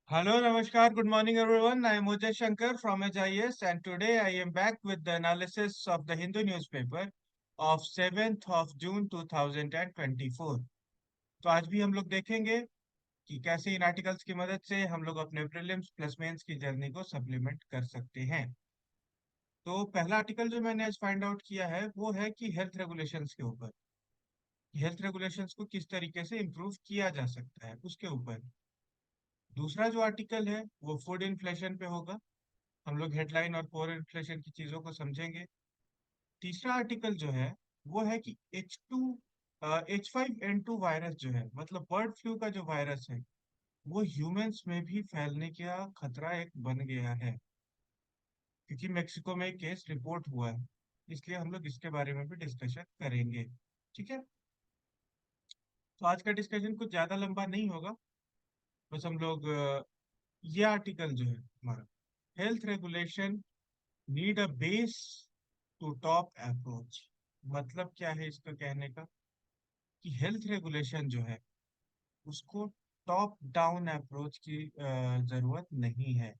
Hello, Namaskar, good morning everyone. I am Ujay Shankar from HIS and today I am back with the analysis of the Hindu newspaper of 7th of June 2024. तो आज भी हम लोग देखेंगे कि कैसे इन articles की मदद से हम लोग अपने प्रीलिम्स प्लस मेंस की जर्नी को सप्लीमेंट कर सकते हैं। तो पहला आर्टिकल जो मैंने आज फाइंड आउट किया है वो है कि हेल्थ रेगुलेशंस के ऊपर, हेल्थ रेगुलेशंस को किस तरीके से इम्प्रूव किया जा सकता है उसके ऊपर। दूसरा जो आर्टिकल है वो फूड इन्फ्लेशन पे होगा। हम लोग हेडलाइन और कोर इन्फ्लेशन की चीजों को समझेंगे। तीसरा आर्टिकल जो है वो है कि H5N2 वायरस जो है मतलब बर्ड फ्लू का जो वायरस है वो ह्यूमंस में भी फैलने का खतरा एक बन गया है, क्योंकि मेक्सिको में एक केस रिपोर्ट हुआ है। इसलिए हम लोग इसके बारे में भी डिस्कशन करेंगे। ठीक है, तो आज का डिस्कशन कुछ ज्यादा लंबा नहीं होगा। बस हम लोग ये आर्टिकल जो है हमारा, health regulation need a base to top approach, मतलब क्या है इसका कहने का कि हेल्थ रेगुलेशन जो है उसको टॉप डाउन अप्रोच की जरूरत नहीं है।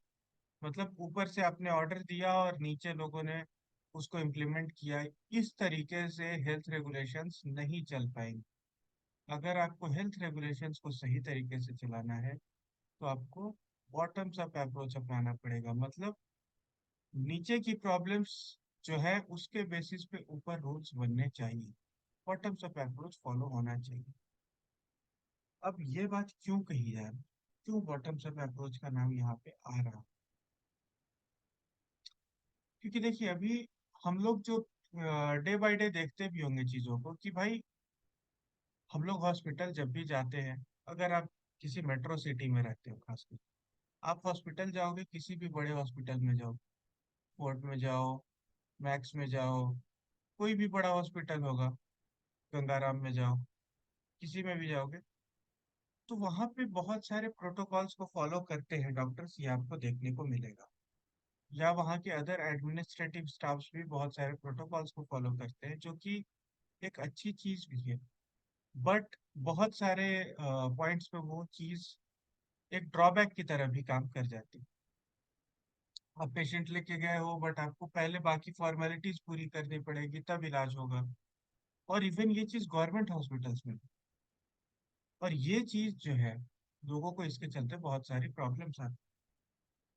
मतलब ऊपर से आपने ऑर्डर दिया और नीचे लोगों ने उसको इम्प्लीमेंट किया, इस तरीके से हेल्थ रेगुलेशंस नहीं चल पाएंगे। अगर आपको हेल्थ रेगुलेशंस को सही तरीके से चलाना है तो आपको बॉटम्स अप अप्रोच अपनाना पड़ेगा। मतलब नीचे की प्रॉब्लम्स जो है उसके बेसिस पे ऊपर रूल्स बनने चाहिए, बॉटम्स अप अप्रोच फॉलो होना चाहिए। अब ये बात क्यों कही जाए, क्यों बॉटम्स अप अप्रोच का नाम यहाँ पे आ रहा, क्योंकि देखिए अभी हम लोग जो डे बाय डे देखते भी होंगे चीजों को कि भाई हम लोग हॉस्पिटल जब भी जाते हैं, अगर आप किसी मेट्रो सिटी में रहते हो खासकर, आप हॉस्पिटल जाओगे, किसी भी बड़े हॉस्पिटल में जाओ, फोर्ट में जाओ, मैक्स में जाओ, कोई भी बड़ा हॉस्पिटल होगा, गंगाराम में जाओ, किसी में भी जाओगे तो वहां पे बहुत सारे प्रोटोकॉल्स को फॉलो करते हैं डॉक्टर्स, ये आपको देखने को मिलेगा। या वहाँ के अदर एडमिनिस्ट्रेटिव स्टाफ्स भी बहुत सारे प्रोटोकॉल्स को फॉलो करते हैं, जो कि एक अच्छी चीज भी है। बट बहुत सारे पॉइंट्स पे वो चीज एक ड्रॉबैक की तरह भी काम कर जाती है। आप पेशेंट लेके गए हो बट आपको पहले बाकी फॉर्मेलिटीज पूरी करनी पड़ेगी तब इलाज होगा। और इवन ये चीज गवर्नमेंट हॉस्पिटल्स में, और ये चीज जो है लोगों को इसके चलते बहुत सारी प्रॉब्लम्स आती है।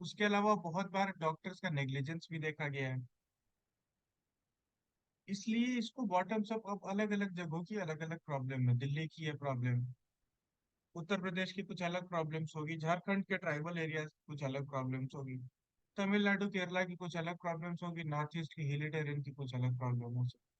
उसके अलावा बहुत बार डॉक्टर्स का नेग्लिजेंस भी देखा गया है। इसलिए इसको बॉटम्स अप, अब अलग अलग जगहों की अलग अलग प्रॉब्लम है। दिल्ली की है प्रॉब्लम, उत्तर प्रदेश की कुछ अलग प्रॉब्लम्स होगी, झारखंड के ट्राइबल एरिया की कुछ अलग प्रॉब्लम्स होगी, तमिलनाडु केरला की कुछ अलग प्रॉब्लम्स होगी, नॉर्थ ईस्ट की हिली टेरेन की कुछ अलग प्रॉब्लम हो सकती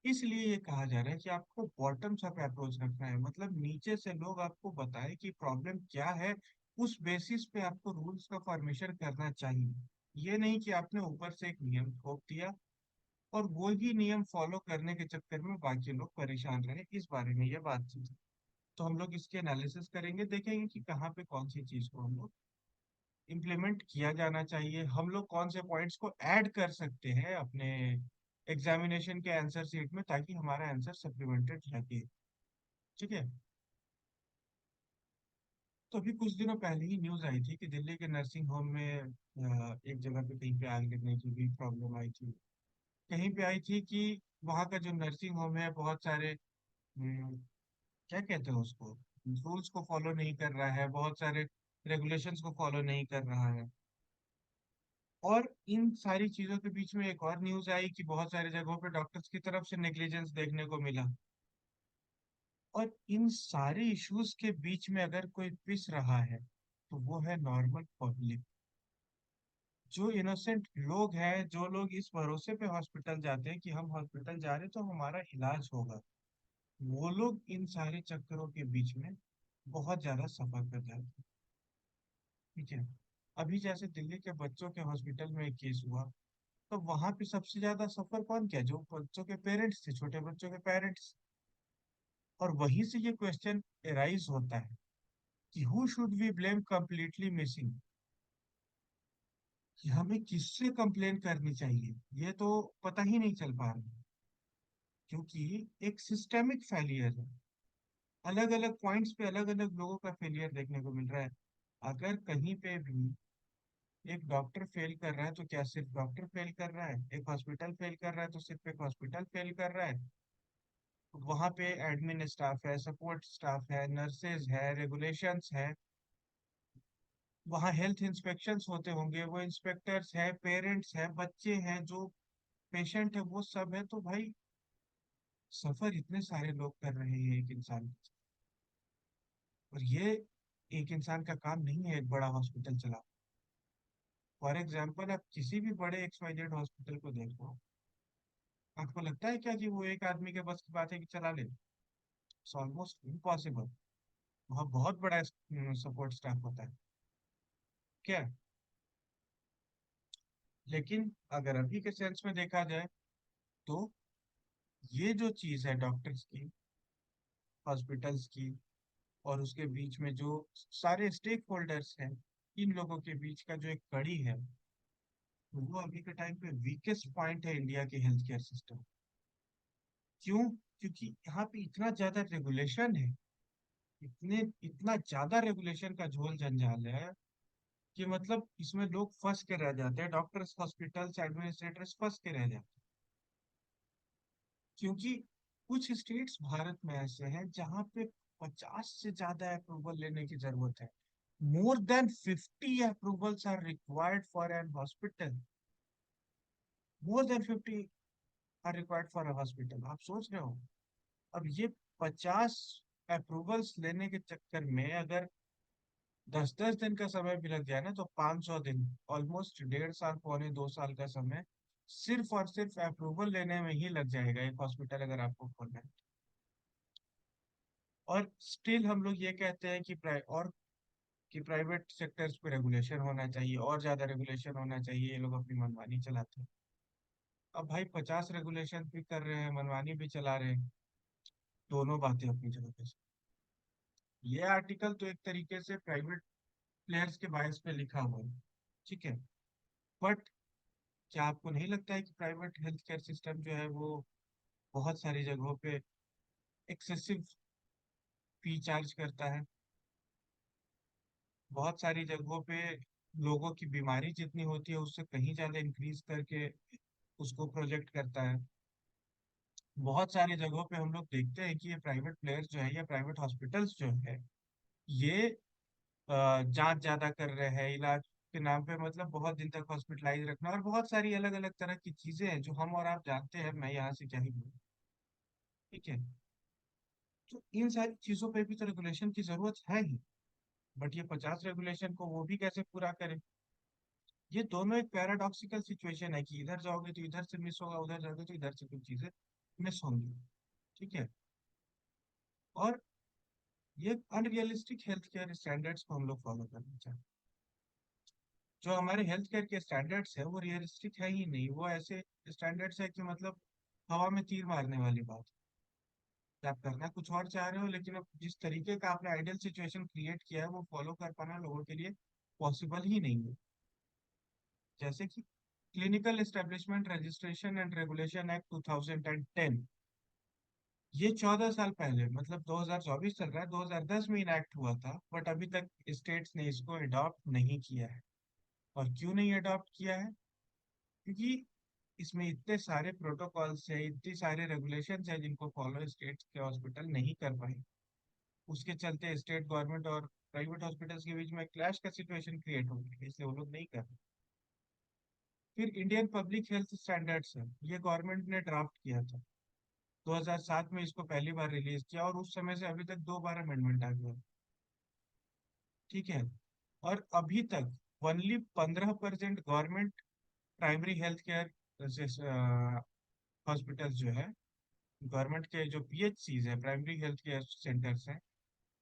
है। इसलिए ये कहा जा रहा है कि आपको बॉटम्स अप अप्रोच रखना है, मतलब नीचे से लोग आपको बताएं कि प्रॉब्लम क्या है, उस बेसिस पे आपको रूल्स का फॉर्मेशन करना चाहिए। ये नहीं कि आपने ऊपर से एक नियम थोप दिया और वो ही नियम फॉलो करने के चक्कर में बाकी लोग परेशान रहे। इस बारे में ये बातचीत है। तो हम लोग इसके एनालिसिस करेंगे, देखेंगे कि कहाँ पे कौन सी चीज को हम लोग इम्प्लीमेंट किया जाना चाहिए, हम लोग कौन से पॉइंट्स को ऐड कर सकते हैं अपने एग्जामिनेशन के आंसर शीट में ताकि हमारा आंसर सप्लीमेंटेड लगे। ठीक है, तो अभी कुछ दिनों पहले ही न्यूज आई थी कि दिल्ली के नर्सिंग होम में एक जगह पे कहीं पे आग लगने की भी प्रॉब्लम आई थी। कहीं पे आई थी कि वहाँ का जो नर्सिंग होम है बहुत सारे क्या कहते हैं उसको, रूल्स को फॉलो नहीं कर रहा है, बहुत सारे रेगुलेशंस को फॉलो नहीं कर रहा है। और इन सारी चीजों के बीच में एक और न्यूज आई कि बहुत सारी जगहों पे डॉक्टर्स की तरफ से नेग्लिजेंस देखने को मिला। और इन सारे इश्यूज के बीच में अगर कोई पिस रहा है तो वो है नॉर्मल पब्लिक, जो इनोसेंट लोग हैं, जो लोग इस भरोसे पे हॉस्पिटल जाते हैं कि हम हॉस्पिटल जा रहे हैं तो हमारा इलाज होगा। वो लोग इन सारे चक्करों के बीच में बहुत ज्यादा सफर कर जाते हैं। ठीक है, अभी जैसे दिल्ली के बच्चों के हॉस्पिटल में एक केस हुआ, तो वहां पे सबसे ज्यादा सफर कौन किया, जो बच्चों के पेरेंट्स थे, छोटे बच्चों के पेरेंट्स। और वहीं से ये क्वेश्चन एराइज होता है कि who should we blame completely missing, कि हमें किससे कंप्लेन करनी चाहिए, ये तो पता ही नहीं चल पा रहा। क्योंकि एक सिस्टेमिक फेलियर है, अलग अलग पॉइंट्स पे अलग अलग लोगों का फेलियर देखने को मिल रहा है। अगर कहीं पे भी एक डॉक्टर फेल कर रहा है तो क्या सिर्फ डॉक्टर फेल कर रहा है, एक हॉस्पिटल फेल कर रहा है तो सिर्फ एक हॉस्पिटल फेल कर रहा है? वहां पे एडमिन स्टाफ है, सपोर्ट स्टाफ है, नर्सेज है, रेगुलेशंस है, वहाँ हेल्थ इंस्पेक्शंस होते होंगे, वो इंस्पेक्टर्स है, पेरेंट्स है, बच्चे हैं, जो पेशेंट है वो सब है। तो भाई सफर इतने सारे लोग कर रहे हैं एक इंसान के साथ। और ये एक इंसान का काम नहीं है एक बड़ा हॉस्पिटल चला। फॉर एग्जाम्पल आप किसी भी बड़े XYZ हॉस्पिटल को देख लो, आपको लगता है क्या कि वो एक आदमी के बस की बात है कि चला ले? It's almost impossible. वहाँ बहुत बड़ा सपोर्ट स्टाफ होता है। क्या? लेकिन अगर अभी के सेंस में देखा जाए तो ये जो चीज है डॉक्टर्स की, हॉस्पिटल्स की, और उसके बीच में जो सारे स्टेक होल्डर्स हैं, इन लोगों के बीच का जो एक कड़ी है, वो अभी के टाइम पे वीकेस्ट पॉइंट है इंडिया के हेल्थ केयर सिस्टम। क्यों? क्योंकि यहाँ पे इतना ज्यादा रेगुलेशन है, इतने इतना ज्यादा रेगुलेशन का झोल जंजाल है कि मतलब इसमें लोग फंस के रह जाते हैं, डॉक्टर्स, हॉस्पिटल्स, एडमिनिस्ट्रेटर्स फंस के रह जाते हैं। क्योंकि कुछ स्टेट्स भारत में ऐसे हैं जहाँ पे 50 से ज्यादा अप्रूवल लेने की जरूरत है। More than 50 approvals are required for an hospital. More than 50 are required for a hospital. आप सोच रहे हो? अब ये 50 अप्रूवल्स लेने के चक्कर में अगर 10-10 दिन का समय भी लग जाए ना, तो 500 दिन, ऑलमोस्ट 1.5 साल, पौने 2 साल का समय सिर्फ और सिर्फ अप्रूवल लेने में ही लग जाएगा एक हॉस्पिटल अगर आपको खोलना है। और स्टिल हम लोग ये कहते हैं कि प्राइवेट सेक्टर्स पे रेगुलेशन होना चाहिए, और ज्यादा रेगुलेशन होना चाहिए, ये लोग अपनी मनमानी चलाते हैं। अब भाई 50 रेगुलेशन भी कर रहे हैं, मनमानी भी चला रहे हैं, दोनों बातें अपनी जगह पे सही। ये आर्टिकल तो एक तरीके से प्राइवेट प्लेयर्स के बायस पे लिखा हुआ है, ठीक है। बट क्या आपको नहीं लगता है कि प्राइवेट हेल्थ केयर सिस्टम जो है वो बहुत सारी जगहों पे एक्सेसिव फी चार्ज करता है? बहुत सारी जगहों पे लोगों की बीमारी जितनी होती है उससे कहीं ज्यादा इंक्रीज करके उसको प्रोजेक्ट करता है। बहुत सारी जगहों पे हम लोग देखते हैं कि ये प्राइवेट प्लेयर्स जो है या प्राइवेट हॉस्पिटल्स जो है, ये जांच ज्यादा कर रहे हैं इलाज के नाम पे, मतलब बहुत दिन तक हॉस्पिटलाइज रखना, और बहुत सारी अलग अलग तरह की चीजें हैं जो हम और आप जानते हैं, मैं यहाँ से क्या ही बोलूं। ठीक है। तो इन सारी चीजों पे भी तो रेगुलेशन की जरूरत है ही। बट ये 50 रेगुलेशन को वो भी कैसे पूरा करें? ये दोनों एक पैराडॉक्सिकल सिचुएशन है कि इधर जाओगे तो इधर से मिस होगा, उधर जाओगे तो इधर से कुछ चीजें मिस होंगी। ठीक है। और ये अनरियलिस्टिक हेल्थ केयर स्टैंडर्ड्स को हम लोग फॉलो करना चाहिए। जो हमारे हेल्थ केयर के स्टैंडर्ड्स है वो रियलिस्टिक है ही नहीं, वो ऐसे स्टैंडर्ड्स है कि मतलब हवा में तीर मारने वाली बात है। कि आप करना कुछ और चाह रहे हो, लेकिन अब जिस तरीके का आपने आइडियल सिचुएशन क्रिएट किया है वो फॉलो कर पाना लोगों के लिए पॉसिबल ही नहीं है। जैसे कि clinical establishment registration and regulation act 2010, ये 14 साल पहले, मतलब 2024 चल रहा है, 2010 में इनैक्ट हुआ था, बट अभी तक स्टेट्स ने इसको अडॉप्ट नहीं किया है। और क्यों नहीं अडॉप्ट किया है? क्योंकि इसमें इतने सारे प्रोटोकॉल्स है, इतने सारे रेगुलेशंस है जिनको फॉलो स्टेट के हॉस्पिटल नहीं कर पाए। उसके चलते स्टेट गवर्नमेंट और प्राइवेट हॉस्पिटल्स के बीच में क्लैश का सिचुएशन क्रिएट हो गया, इसलिए वो लोग नहीं कर रहे। फिर इंडियन पब्लिक हेल्थ स्टैंडर्ड्स है, ये गवर्नमेंट ने ड्राफ्ट किया था, 2007 में इसको पहली बार रिलीज किया, और उस समय से अभी तक 2 बार अमेंडमेंट आ गया। ठीक है। और अभी तक only 15% government primary health care hospitals जो है, गवर्नमेंट के जो PHCs है, प्राइमरी हेल्थ केयर सेंटर्स हैं,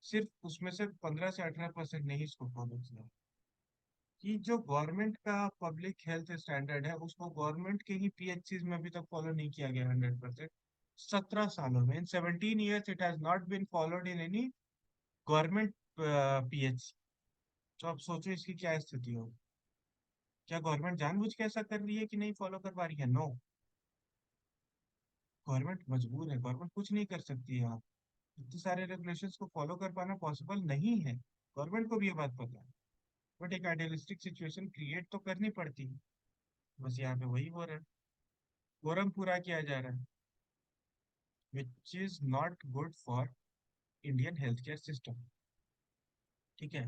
सिर्फ उसमें से 15 से 18% ने ही इसको फॉलो किया। कि जो गवर्नमेंट का पब्लिक हेल्थ स्टैंडर्ड है उसको गवर्नमेंट के ही PHCs में अभी तक फॉलो नहीं किया गया 100%। 17 सालों में, in 17 years it has not been followed in any government PHC। तो आप सोचो इसकी क्या स्थिति होगी। क्या गवर्नमेंट जानबूझ के ऐसा कर रही है कि नहीं फॉलो कर पा रही है? नो। गवर्नमेंट मजबूर है, गवर्नमेंट कुछ नहीं कर सकती है। इतने सारे रेगुलेशंस को फॉलो कर पाना पॉसिबल नहीं है, गवर्नमेंट को भी ये बात पता है। बट एक आइडियलिस्टिक सिचुएशन क्रिएट तो करनी पड़ती है। बस यहाँ पे वही हो रहा है, कोरम पूरा किया जा रहा है, which is not good for Indian health care system. ठीक है,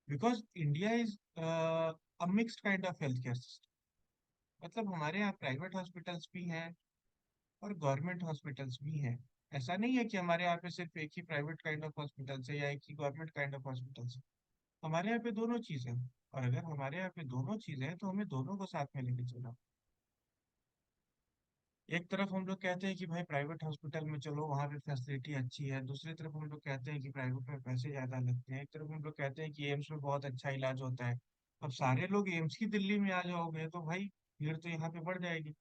because India is a mixed kind of health care system. मतलब हमारे यहाँ प्राइवेट हॉस्पिटल्स भी हैं और गवर्नमेंट हॉस्पिटल्स भी हैं। ऐसा नहीं है कि हमारे यहाँ पे सिर्फ एक ही प्राइवेट काइंड ऑफ हॉस्पिटल्स है या एक ही गवर्नमेंट काइंड ऑफ हॉस्पिटल्स है। हमारे यहाँ पे दोनों चीज़ है। और अगर हमारे यहाँ पे दोनों चीज़ें हैं तो हमें दोनों को साथ में लेके चलना। एक तरफ हम लोग कहते हैं कि भाई प्राइवेट हॉस्पिटल में चलो, वहाँ पे फैसिलिटी अच्छी है। दूसरी तरफ हम लोग कहते हैं कि प्राइवेट में पैसे ज़्यादा लगते हैं। एक तरफ हम लोग कहते हैं कि एम्स में बहुत अच्छा इलाज होता है। अब सारे लोग एम्स की दिल्ली में आ जाओगे तो भाई भीड़ तो यहाँ पे बढ़ जाएगी।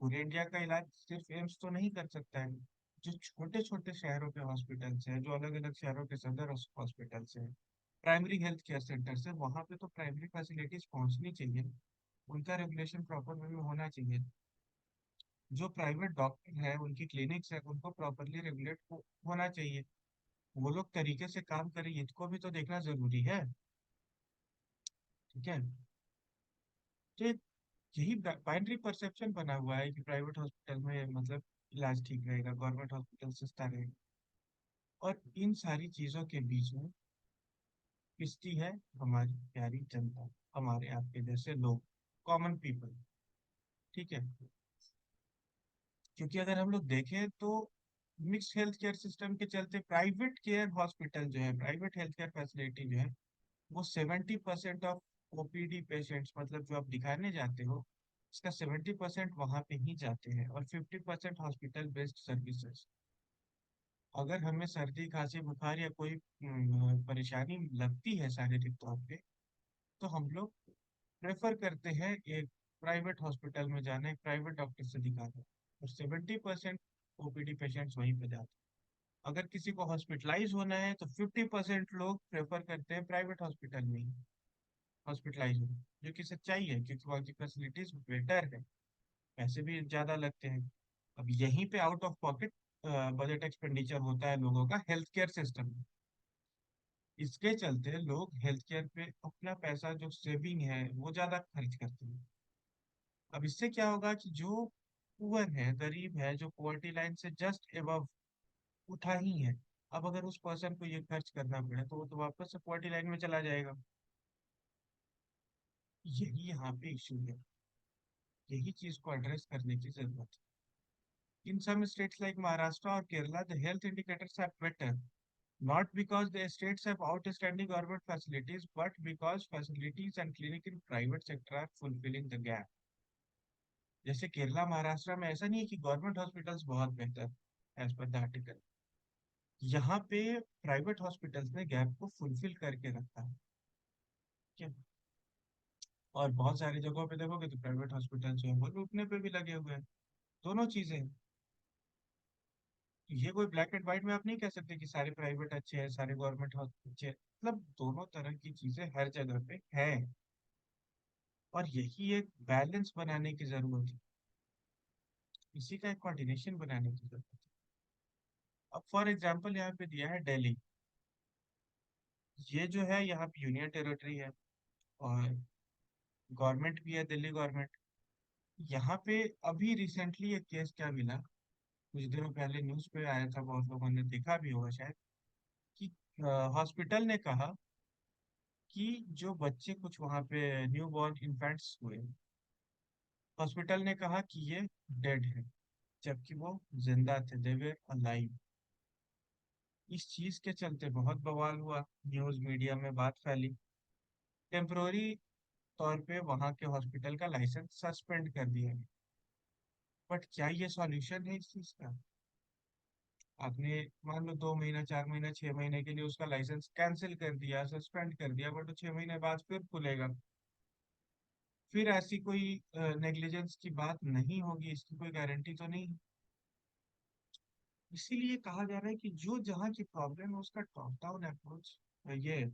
पूरे इंडिया का इलाज सिर्फ एम्स तो नहीं कर सकता है। जो छोटे छोटे शहरों के हॉस्पिटल्स हैं, जो अलग अलग शहरों के सदर हॉस्पिटल्स हैं, प्राइमरी हेल्थ केयर सेंटर्स है, वहाँ पे तो प्राइमरी फैसिलिटीज पहुँचनी चाहिए। उनका रेगुलेशन प्रॉपर वे में होना चाहिए। जो प्राइवेट डॉक्टर है, उनकी क्लिनिक्स है, उनको प्रॉपरली रेगुलेट होना चाहिए। वो लोग तरीके से काम करें, इसको भी तो देखना जरूरी है। ठीक है, तो यही बाइनरी परसेप्शन बना हुआ है कि प्राइवेट हॉस्पिटल में मतलब इलाज ठीक रहेगा, गवर्नमेंट हॉस्पिटल सस्ता रहेगा। और इन सारी चीजों के बीच में पिसती है हमारी प्यारी जनता, हमारे आपके जैसे लोग, कॉमन पीपल। ठीक है, क्योंकि अगर हम लोग देखें तो मिक्स हेल्थ केयर सिस्टम के चलते प्राइवेट केयर हॉस्पिटल जो है, प्राइवेट हेल्थ केयर फैसिलिटी जो है, वो 70% ऑफ ओपीडी पेशेंट्स, मतलब जो आप दिखाने जाते हो, इसका 70% वहां पे ही जाते हैं, और 50% हॉस्पिटल बेस्ड सर्विसेज। अगर हमें सर्दी खांसी बुखार या कोई परेशानी लगती है शारीरिक तौर पे, तो हम लोग प्रेफर करते हैं एक प्राइवेट हॉस्पिटल में जाना, एक प्राइवेट डॉक्टर से दिखाना। और 70% ओपीडी पेशेंट्स वहीं पे जाते हैं। अगर किसी को हॉस्पिटलाइज होना है तो 50% लोग प्रेफर करते हैं प्राइवेट हॉस्पिटल में ही हॉस्पिटलाइज हो, जो कि सच्चाई है, क्योंकि वहाँ की फैसिलिटीज बेटर है। पैसे भी ज़्यादा लगते हैं। अब यहीं पे out of pocket budget expenditure होता है लोगों का हेल्थ केयर सिस्टम में। इसके चलते लोग हेल्थ केयर पे अपना पैसा जो सेविंग है वो ज़्यादा खर्च करते हैं। अब इससे क्या होगा कि जो पुअर है, गरीब है, जो पॉवर्टी लाइन से जस्ट एबव उठा ही है, अब अगर उस पर्सन को ये खर्च करना पड़े तो वो तो वापस से पॉवर्टी लाइन में चला जाएगा। यही यहाँ पे इशू है, यही चीज को एड्रेस करने की जरूरत है। In some states like Maharashtra or Kerala, the health indicators are better, not because the states have outstanding government facilities, but because facilities and clinic in private sector are fulfilling the gap. जैसे केरला महाराष्ट्र में ऐसा नहीं है कि government hospitals बहुत बेहतर, as per the article. यहाँ पे प्राइवेट हॉस्पिटल्स ने गैप को फुलफिल करके रखा है। ठीक है, और बहुत सारी जगहों पे देखोगे तो प्राइवेट हॉस्पिटल जो है वो लूटने पे भी लगे हुए हैं। दोनों चीजें हैं। ये कोई ब्लैक एंड व्हाइट में आप नहीं कह सकते कि सारे प्राइवेट अच्छे हैं, सारे गवर्नमेंट अच्छे हैं। मतलब दोनों तरह की चीजें हर जगह पे है, और यही एक बैलेंस बनाने की जरूरत है। इसी का एक कोऑर्डिनेशन बनाने की जरूरत है। अब फॉर एग्जांपल यहाँ पे दिया है दिल्ली। ये जो है यहाँ पे यूनियन टेरिटरी है, और गवर्नमेंट भी है, दिल्ली गवर्नमेंट। यहाँ पे अभी रिसेंटली एक केस क्या मिला, कुछ दिनों पहले न्यूज पे आया था, बहुत लोगों ने देखा भी होगा शायद, कि हॉस्पिटल ने कहा कि जो बच्चे कुछ वहाँ पे न्यू बॉर्न इन्फेंट्स हुए, हॉस्पिटल ने कहा कि ये डेड है, जबकि वो जिंदा थे, दे वर अलाइव। इस चीज के चलते बहुत बवाल हुआ, न्यूज मीडिया में बात फैली। टेम्पोररी तौर पे वहाँ के हॉस्पिटल का लाइसेंस सस्पेंड कर दिया गया। बट क्या ये सॉल्यूशन है इस चीज का? आपने मान लो 2 महीना 4 महीना 6 महीने के लिए उसका लाइसेंस कैंसिल कर दिया, सस्पेंड कर दिया, बट वो 6 महीने बाद फिर खुलेगा। फिर ऐसी कोई नेग्लिजेंस की बात नहीं होगी, इसकी कोई गारंटी तो नहीं। इसीलिए कहा जा रहा है कि जो जहाँ की प्रॉब्लम है उसका टॉप डाउन अप्रोच, ये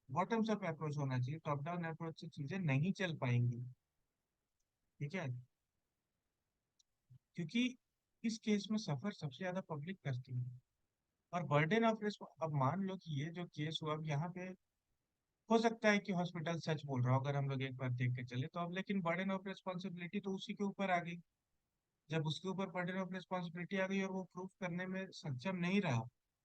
बॉटम्स अप अप्रोच होना चाहिए। टॉप डाउन अप्रोच से चीजें नहीं चल पाएंगी। ठीक है, क्योंकि इस केस में सफर सबसे ज्यादा पब्लिक करती है। और बर्डन ऑफ रिस्क, अब मान लो कि ये जो केस हुआ, अब यहाँ पे हो सकता है कि हॉस्पिटल सच बोल रहा हो अगर हम लोग एक बार देख के चले तो। अब लेकिन बर्डन ऑफ रिस्पॉन्सिबिलिटी तो उसी के ऊपर आ गई। जब उसके ऊपर बर्डन ऑफ रिस्पॉन्सिबिलिटी आ गई और वो प्रूफ करने में सक्षम नहीं रहा,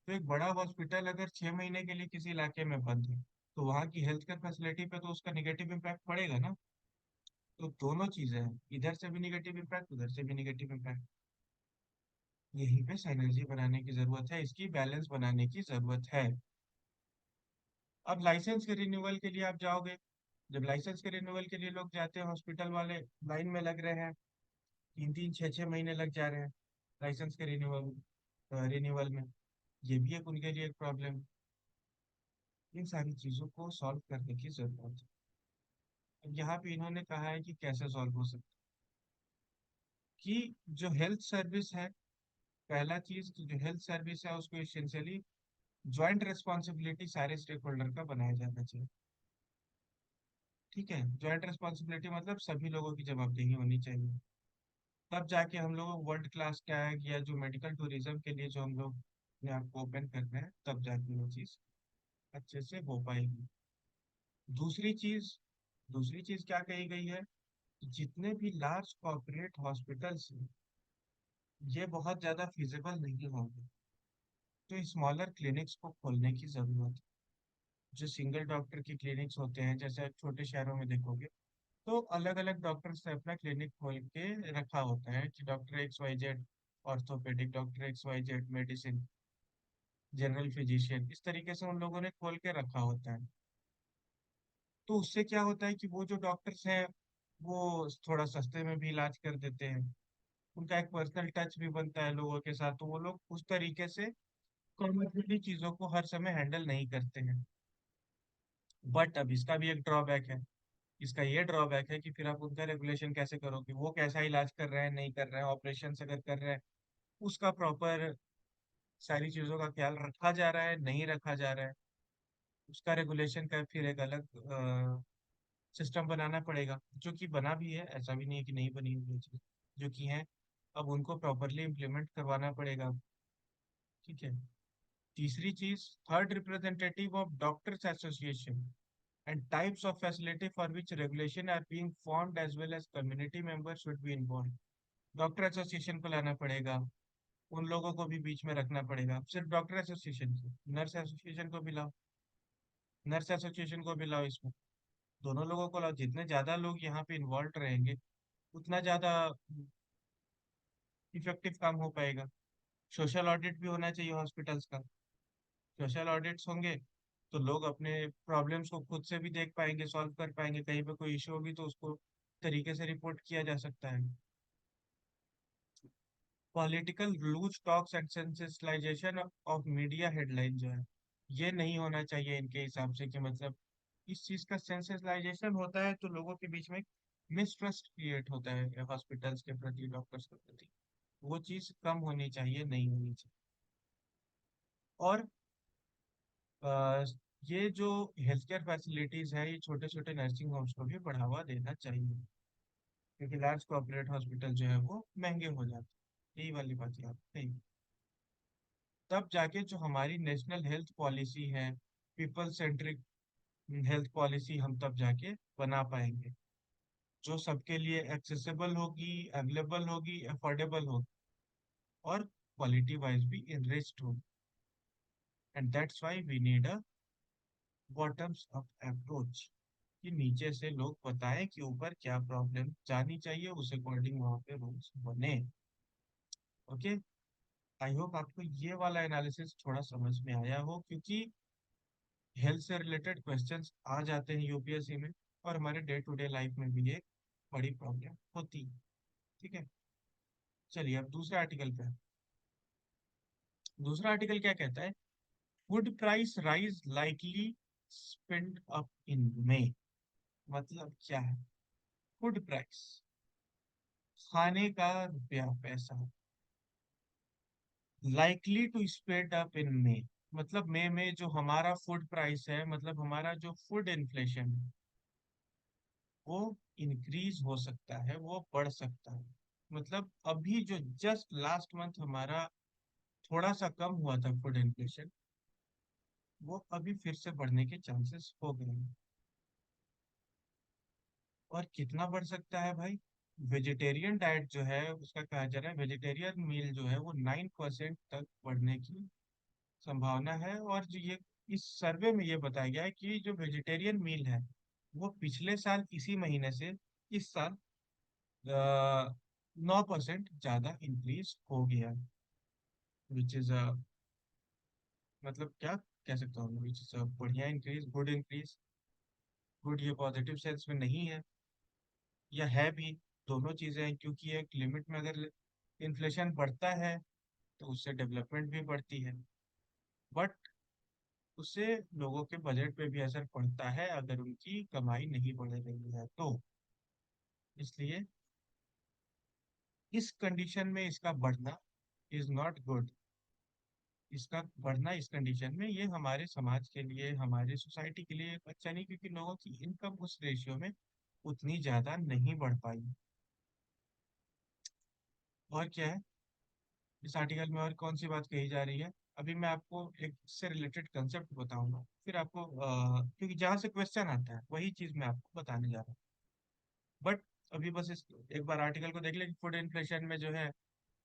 तो एक बड़ा हॉस्पिटल अगर 6 महीने के लिए किसी इलाके में बंद है, तो वहाँ की हेल्थ केयर फैसिलिटी पे तो उसका निगेटिव इम्पैक्ट पड़ेगा ना। तो दोनों चीजें हैं, इधर से भी निगेटिव इम्पैक्ट, उधर से भी निगेटिव इम्पैक्ट। यहीं पे साइनर्जी बनाने की जरूरत है, इसकी बैलेंस बनाने की जरूरत है। अब लाइसेंस के रिन्यूअल के लिए आप जाओगे, जब लाइसेंस के रिन्यूअल के लिए लोग जाते हैं, हॉस्पिटल वाले लाइन में लग रहे हैं, 3 3 6 6 महीने लग जा रहे हैं लाइसेंस के रिन्यूअल रिन्यूअल में। ये भी एक उनके लिए एक प्रॉब्लम। इन सारी चीजों को सॉल्व करने की जरूरत है। अब यहाँ पे इन्होंने कहा है कि कैसे सॉल्व हो सकता है, कि जो हेल्थ सर्विस है, पहला चीज कि जो हेल्थ सर्विस है उसको इसेंशियली ज्वाइंट रिस्पॉन्सिबिलिटी सारे स्टेक होल्डर का बनाया जाना चाहिए। ठीक है, ज्वाइंट रिस्पॉन्सिबिलिटी मतलब सभी लोगों की जवाबदेही होनी चाहिए। तब जाके हम लोग वर्ल्ड क्लास टैग या जो मेडिकल टूरिज्म के लिए जो हम लोग अपने आप को ओपन कर रहे हैं, तब जाके वो चीज़ अच्छे से हो पाएगी। दूसरी चीज दूसरी चीज क्या कही गई है, जितने भी लार्ज कॉर्पोरेट हॉस्पिटल्स हैं, ये बहुत ज्यादा फिजिबल नहीं होंगे, तो स्मॉलर क्लिनिक्स को खोलने की जरूरत है। जो सिंगल डॉक्टर की क्लिनिक्स होते हैं, जैसे आप छोटे शहरों में देखोगे, तो अलग अलग डॉक्टर्स ने अपना क्लिनिक खोल के रखा होता है कि doctor XYZ orthopaedic, doctor XYZ medicine, general physician, इस तरीके से उन लोगों ने खोल के रखा होता है। तो उससे क्या होता है कि वो जो डॉक्टर्स हैं, वो थोड़ा सस्ते में भी इलाज कर देते हैं। उनका एक पर्सनल टच भी बनता है लोगों के साथ, तो वो लोग उस तरीके से कॉमर्शियली चीज़ों को हर समय हैंडल नहीं करते हैं। बट अब इसका भी एक ड्रॉबैक है। इसका ये ड्रॉबैक है कि फिर आप उनका रेगुलेशन कैसे करोगे, वो कैसा इलाज कर रहे हैं नहीं कर रहे हैं, ऑपरेशन अगर कर रहे हैं उसका प्रॉपर सारी चीज़ों का ख्याल रखा जा रहा है नहीं रखा जा रहा है, उसका रेगुलेशन का फिर एक अलग सिस्टम बनाना पड़ेगा, जो कि बना भी है, ऐसा भी नहीं है कि नहीं बनी हुई है चीज़, जो कि है। अब उनको प्रॉपरली इम्प्लीमेंट करवाना पड़ेगा। ठीक है। तीसरी चीज, third representative of doctors association and types of facility for which regulation are being formed as well as community members should be involved। Doctor association को लाना पड़ेगा, उन लोगों को भी बीच में रखना पड़ेगा, सिर्फ डॉक्टर एसोसिएशन को, नर्स एसोसिएशन को भी लाओ, नर्स एसोसिएशन को भी लाओ इसमें, दोनों लोगों को लाओ। जितने ज्यादा लोग यहाँ पे इन्वॉल्व रहेंगे, उतना ज्यादा इफेक्टिव काम हो पाएगा। सोशल ऑडिट भी होना चाहिए हॉस्पिटल्स का। सोशल ऑडिट्स होंगे तो लोग अपने प्रॉब्लम्स को खुद से भी देख पाएंगे, सॉल्व कर पाएंगे, कहीं पे कोई इशू होगी तो उसको तरीके से रिपोर्ट किया जा सकता है। Political loose talks and sensationalisation of media headline जो है, ये नहीं होना चाहिए इनके हिसाब से, कि मतलब इस चीज का सेंसेशनलाइजेशन होता है तो लोगों के बीच में मिसट्रस्ट क्रिएट होता है हॉस्पिटल्स के प्रति, डॉक्टर्स के प्रति। वो चीज कम होनी चाहिए, नहीं होनी चाहिए। और अ, ये जो हेल्थ केयर फैसिलिटीज है, ये छोटे छोटे नर्सिंग होम्स को भी बढ़ावा देना चाहिए, क्योंकि लार्ज कॉर्पोरेट हॉस्पिटल जो है वो महंगे हो जाते हैं। यही वाली बात याद नहीं। तब जाके जो हमारी नेशनल हेल्थ पॉलिसी है, पीपल सेंट्रिक हेल्थ पॉलिसी, हम तब जाके बना पाएंगे, जो सबके लिए एक्सेसिबल होगी, अवेलेबल होगी, अफोर्डेबल होगी, और क्वालिटी वाइज भी इनरिच्ड होगी। And that's why we need a bottoms up approach, कि नीचे से लोग बताएं कि ऊपर क्या प्रॉब्लम जानी चाहिए, उस अकॉर्डिंग वहाँ पे रूल्स बने। ओके। आई होप आपको ये वाला एनालिसिस थोड़ा समझ में आया हो, क्योंकि हेल्थ से रिलेटेड क्वेश्चंस आ जाते हैं यूपीएससी में, और हमारे डे टू डे लाइफ में भी ये एक बड़ी प्रॉब्लम होती है। ठीक है। चलिए अब दूसरे आर्टिकल पे। दूसरा आर्टिकल क्या कहता है, food price rise likely spend up in May. मतलब क्या है, फूड प्राइस, खाने का रुपया पैसा, likely to spread up in May, मतलब मई में जो हमारा फूड प्राइस है, मतलब हमारा जो फूड इन्फ्लेशन है, वो इंक्रीज हो सकता है, वो बढ़ सकता है। मतलब अभी जो जस्ट लास्ट मंथ हमारा थोड़ा सा कम हुआ था फूड इन्फ्लेशन, वो अभी फिर से बढ़ने के चांसेस हो गए हैं। और कितना बढ़ सकता है भाई? वेजिटेरियन डाइट जो है उसका कहा जा रहा है, वेजिटेरियन मील जो है वो 9% तक बढ़ने की संभावना है। और जो ये इस सर्वे में ये बताया गया है कि जो वेजिटेरियन मील है वो पिछले साल इसी महीने से इस साल 9% ज्यादा इंक्रीज हो गया है। विच इज मतलब क्या कह सकता हूँ, विच इज बढ़िया इंक्रीज, गुड इंक्रीज। गुड ये पॉजिटिव सेंस में नहीं है, या है भी, दोनों चीजें हैं, क्योंकि एक लिमिट में अगर इन्फ्लेशन बढ़ता है तो उससे डेवलपमेंट भी बढ़ती है, बट उससे लोगों के बजट पे भी असर पड़ता है अगर उनकी कमाई नहीं बढ़ रही है तो। इसलिए इस कंडीशन में इसका बढ़ना इज नॉट गुड। इसका बढ़ना इस कंडीशन में ये हमारे समाज के लिए, हमारे सोसाइटी के लिए अच्छा नहीं, क्योंकि लोगों की इनकम उस रेशियो में उतनी ज्यादा नहीं बढ़ पाई। और क्या है इस आर्टिकल में, और कौन सी बात कही जा रही है? अभी मैं आपको एक से रिलेटेड कंसेप्ट बताऊंगा, फिर आपको क्योंकि जहाँ से क्वेश्चन आता है वही चीज मैं आपको बताने जा रहा हूँ। बट अभी बस एक बार आर्टिकल को देख ले कि फूड इन्फ्लेशन में जो है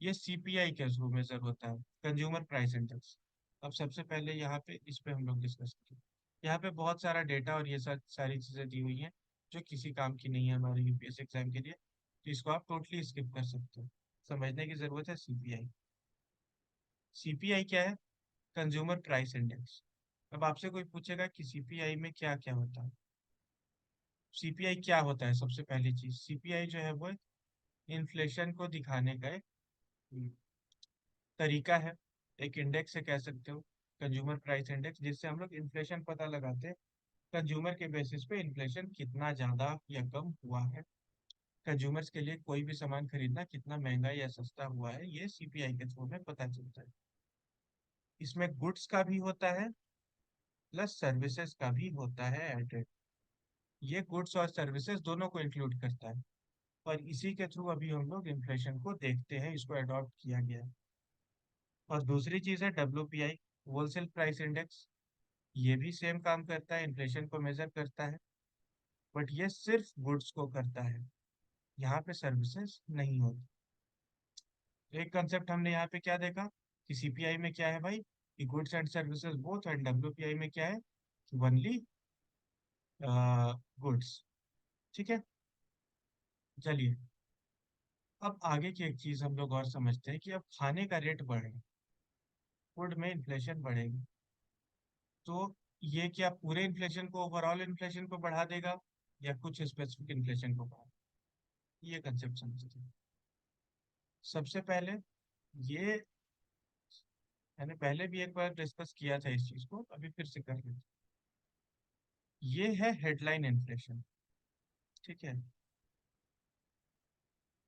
ये सीपीआई के थ्रू मेजर होता है, कंज्यूमर प्राइस इंडेक्स। अब सबसे पहले यहाँ पे इस पे हम लोग डिस्कस करें। यहाँ पे बहुत सारा डेटा और ये सारी चीजें दी हुई हैं जो किसी काम की नहीं है हमारे यूपीएससी एग्जाम के लिए, तो इसको आप टोटली स्किप कर सकते हो। समझने की जरूरत है सीपीआई। सीपीआई क्या है? Consumer price index. अब आपसे कोई पूछेगा कि सीपीआई में क्या क्या होता है, सीपीआई क्या होता है, सबसे पहली चीज सीपीआई जो है वो इन्फ्लेशन को दिखाने का एक तरीका है, एक इंडेक्स से कह सकते हो, कंज्यूमर प्राइस इंडेक्स, जिससे हम लोग इन्फ्लेशन पता लगाते हैं। कंज्यूमर के बेसिस पे इन्फ्लेशन कितना ज्यादा या कम हुआ है, कंज्यूमर्स के लिए कोई भी सामान खरीदना कितना महंगा या सस्ता हुआ है, ये सीपीआई के थ्रू में पता चलता है। इसमें गुड्स का भी होता है प्लस सर्विसेज का भी होता है एडेड। ये गुड्स और सर्विसेज दोनों को इंक्लूड करता है, और इसी के थ्रू अभी हम लोग इन्फ्लेशन को देखते हैं, इसको अडॉप्ट किया गया है। और दूसरी चीज है डब्ल्यूपीआई, होलसेल प्राइस इंडेक्स। ये भी सेम काम करता है, इन्फ्लेशन को मेजर करता है, बट ये सिर्फ गुड्स को करता है, यहाँ पे सर्विसेज नहीं होती। तो एक कंसेप्ट हमने यहाँ पे क्या देखा कि सीपीआई में क्या है भाई, कि goods and services both, and WPI में क्या है, ओनली गुड्स। ठीक है, चलिए अब आगे की एक चीज हम लोग और समझते हैं कि अब खाने का रेट बढ़े, फूड में इन्फ्लेशन बढ़ेगी, तो ये क्या पूरे इन्फ्लेशन को, ओवरऑल इन्फ्लेशन को बढ़ा देगा या कुछ स्पेसिफिक इन्फ्लेशन को बढ़ा, ये कंसेप्ट समझते हैं। सबसे पहले ये मैंने पहले भी एक बार डिस्कस किया था इस चीज को, अभी फिर से कर लेते हैं। ये है हेडलाइन इन्फ्लेशन, ठीक है,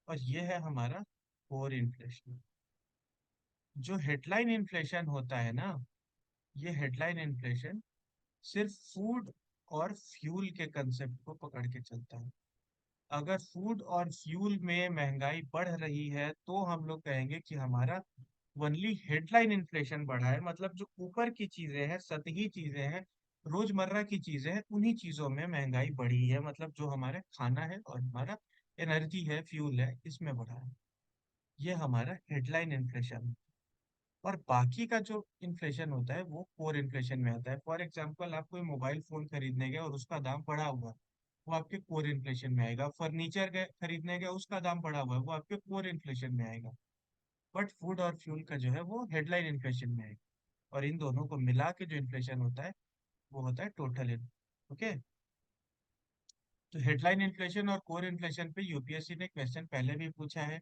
और ये है हमारा कोर इन्फ्लेशन। जो हेडलाइन इन्फ्लेशन होता है ना, ये हेडलाइन इन्फ्लेशन सिर्फ फूड और फ्यूल के कंसेप्ट को पकड़ के चलता है। अगर फूड और फ्यूल में महंगाई बढ़ रही है तो हम लोग कहेंगे कि हमारा ओनली हेडलाइन इन्फ्लेशन बढ़ा है, मतलब जो ऊपर की चीजें हैं, सतही चीजें हैं, रोजमर्रा की चीजें हैं, उन्हीं चीजों में महंगाई बढ़ी है, मतलब जो हमारा खाना है और हमारा एनर्जी है, फ्यूल है, इसमें बढ़ा है। ये हमारा हेडलाइन इन्फ्लेशन है। और बाकी का जो इन्फ्लेशन होता है वो कोर इन्फ्लेशन में आता है। फॉर एग्जाम्पल आप कोई मोबाइल फोन खरीदने गए और उसका दाम बढ़ा हुआ है, वो आपके कोर इन्फ्लेशन में आएगा। फर्नीचर गए खरीदने गए, उसका दाम बढ़ा हुआ है, वो आपके कोर इन्फ्लेशन में आएगा। बट फूड और फ्यूल का जो है वो हेडलाइन इन्फ्लेशन में आएगा। और इन दोनों को मिला के जो इन्फ्लेशन होता है वो होता है टोटल इन्फ्लेशन। ओके, तो हेडलाइन इन्फ्लेशन और कोर इन्फ्लेशन पे यूपीएससी ने क्वेश्चन पहले भी पूछा है,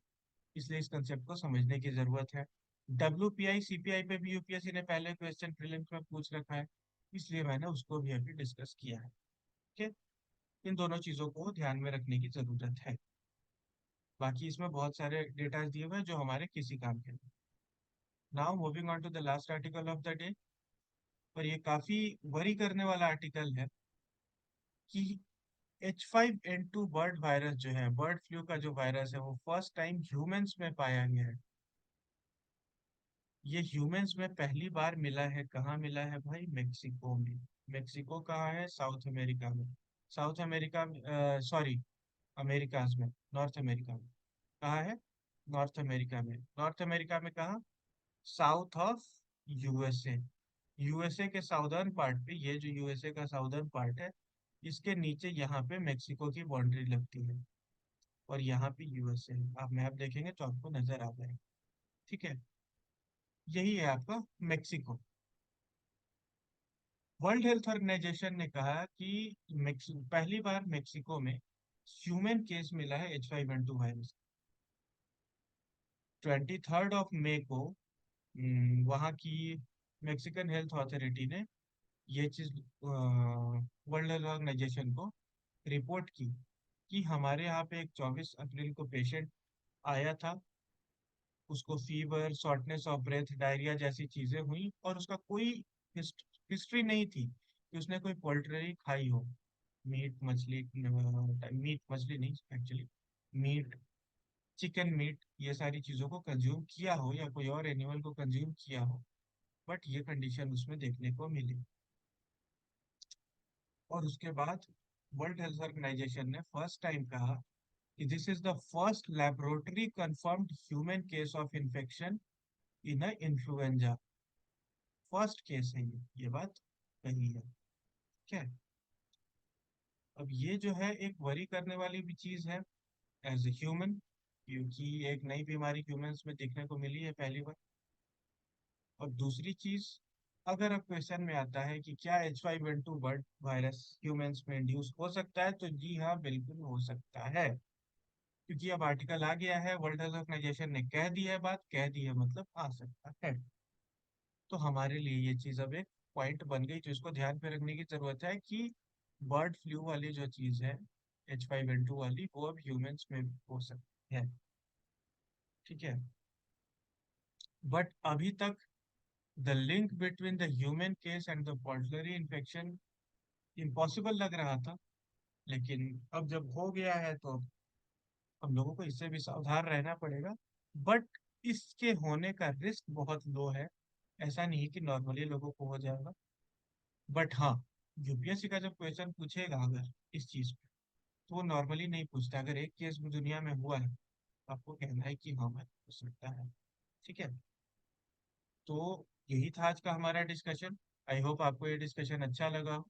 इसलिए इस कंसेप्ट को समझने की जरूरत है। डब्ल्यूपीआई सीपीआई पे भी यूपीएससी ने पहले क्वेश्चन प्रीलिम्स में पूछ रखा है, इसलिए मैंने उसको भी अभी डिस्कस किया है। ठीक है, इन दोनों चीजों को ध्यान में रखने की जरूरत है। बाकी इसमें बहुत सारे डेटा दिए हुए हैं जो हमारे किसी काम के नहीं। Now moving on to the last article of the day. पर ये काफी वरी करने वाला आर्टिकल है कि H5N2 बर्ड वायरस जो है, बर्ड फ्लू का जो वायरस है, वो फर्स्ट टाइम ह्यूमंस में पाया गया है। ये ह्यूमंस में पहली बार मिला है, कहाँ मिला है भाई? मेक्सिको में। मेक्सिको कहाँ है? साउथ अमेरिका में। साउथ अमेरिका में, सॉरी, अमेरिकाज में, नॉर्थ अमेरिका में। कहाँ है? नॉर्थ अमेरिका में। नॉर्थ अमेरिका में कहाँ? South of USA. यूएसए के साउदर्न पार्ट पे, ये जो यूएसए का साउदर्न पार्ट है, इसके नीचे यहाँ पे मेक्सिको की बाउंड्री लगती है, और यहाँ पे यूएसए है। आप मैप देखेंगे तो आपको नजर आ जाएगा। ठीक है, यही है आपका मेक्सिको। वर्ल्ड हेल्थ ऑर्गेनाइजेशन ने कहा कि पहली बार मेक्सिको में ह्यूमन केस मिला है H5N2 वायरस। 23 मई को वहाँ की मेक्सिकन हेल्थ अथॉरिटी ने ये चीज वर्ल्ड हेल्थ ऑर्गेनाइजेशन को रिपोर्ट की कि हमारे यहाँ पे एक 24 अप्रैल को पेशेंट आया था। उसको fever, shortness of breath, diarrhoea जैसी चीजें हुई, और उसका कोई हिस्ट्री नहीं थी कि उसने कोई पोल्ट्री खाई हो। मीट मछली, मीट मछली नहीं एक्चुअली, मीट, चिकन मीट, ये सारी चीजों को कंज्यूम किया हो या कोई और एनिमल को कंज्यूम किया हो, बट ये कंडीशन उसमें देखने को मिली। और उसके बाद वर्ल्ड हेल्थ ऑर्गेनाइजेशन ने फर्स्ट टाइम कहा कि this is the first laboratory confirmed human case of infection in a influenza. First case है ये बात कही है। क्या है? अब ये जो है एक वरी करने वाली भी चीज है एज ए ह्यूमन, क्योंकि एक नई बीमारी ह्यूमंस में देखने को मिली है पहली बार। और दूसरी चीज, अगर अब क्वेश्चन में आता है कि क्या H5N2 बर्ड वायरस ह्यूमंस में इंड्यूस हो सकता है, तो जी हाँ, बिल्कुल हो सकता है। क्योंकि अब आर्टिकल आ गया है, वर्ल्ड हेल्थ ऑर्गेनाइजेशन ने कह दी है, बात कह दी है मतलब आ सकता है। तो हमारे लिए ये चीज अब एक पॉइंट बन गई, जो इसको ध्यान पे रखने की जरूरत है कि बर्ड फ्लू वाली जो चीज है, H5N2 वाली, वो अब ह्यूमंस में भी हो सकती है। ठीक है, बट अभी तक the link between the human case and the poultry infection impossible लग रहा था। लेकिन अब जब हो गया है तो हम लोगों को इससे भी सावधान रहना पड़ेगा। बट इसके होने का रिस्क बहुत लो है। ऐसा नहीं है कि नॉर्मली लोगों को हो जाएगा। बट हाँ, यूपीएससी का जब क्वेश्चन पूछेगा अगर इस चीज पे, तो वो नॉर्मली नहीं पूछता। अगर एक केस दुनिया में हुआ है तो आपको कहना है कि हाँ भाई हो सकता है। ठीक है, तो यही था आज का हमारा डिस्कशन। आई होप आपको ये डिस्कशन अच्छा लगा हो।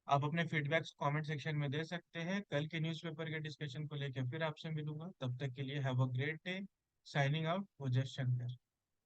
आप अपने फीडबैक्स कमेंट सेक्शन में दे सकते हैं। कल के न्यूज़पेपर के डिस्कशन को लेकर फिर आपसे मिलूंगा। तब तक के लिए have a great day. Signing out, Ojas Shankar.